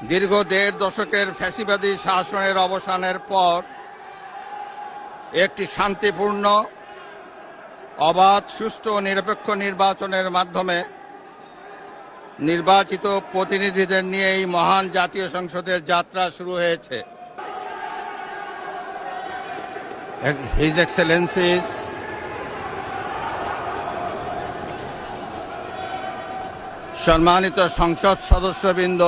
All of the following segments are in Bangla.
দীর্ঘ ১.৫ দশকের ফ্যাসিবাদী শাসনের অবসানের পর একটি শান্তিপূর্ণ, অবাধ, সুষ্ঠু ও নিরপেক্ষ নির্বাচনের মাধ্যমে নির্বাচিত প্রতিনিধিদের নিয়ে এই মহান জাতীয় সংসদের যাত্রা শুরু হয়েছে। হিজ এক্সেলেন্সিস সম্মানিত সংসদ সদস্যবৃন্দ,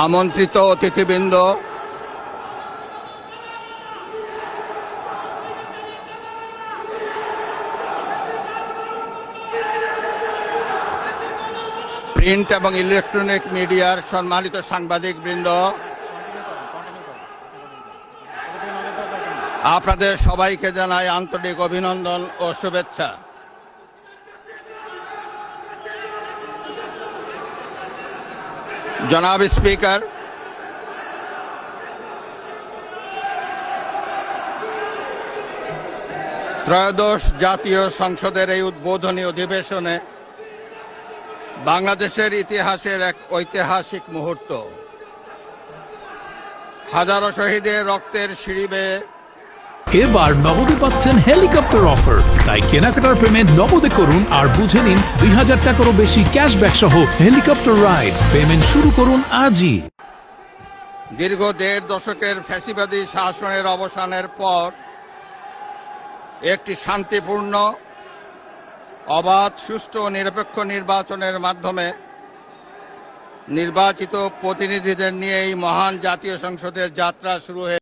আমন্ত্রিত অতিথিবৃন্দ, প্রিন্ট এবং ইলেকট্রনিক মিডিয়ার সম্মানিত সাংবাদিকবৃন্দ, আপনাদের সবাইকে জানাই আন্তরিক অভিনন্দন ও শুভেচ্ছা। জনাব স্পিকার, ত্রয়োদশ জাতীয় সংসদের এই উদ্বোধনী অধিবেশনে বাংলাদেশের ইতিহাসের এক ঐতিহাসিক মুহূর্ত। হাজারো শহীদের রক্তের সিঁড়ি বেয়ে এবার নগদে পাচ্ছেন হেলিকপ্টার অফার, তাই কেনাকাটার পেমেন্ট নগদে করুন আর বুঝে নিন ২০০০ টাকারও বেশি ক্যাশব্যাক সহ হেলিকপ্টার রাইড। পেমেন্ট শুরু করুন আজই। দীর্ঘ ১.৫ দশকের ফ্যাসিবাদী শাসনের অবসানের পর একটি শান্তিপূর্ণ, অবাধ, সুষ্ঠু ও নিরপেক্ষ নির্বাচনের মাধ্যমে নির্বাচিত প্রতিনিধিদের নিয়ে এই মহান জাতীয় সংসদের যাত্রা শুরু হয়েছে।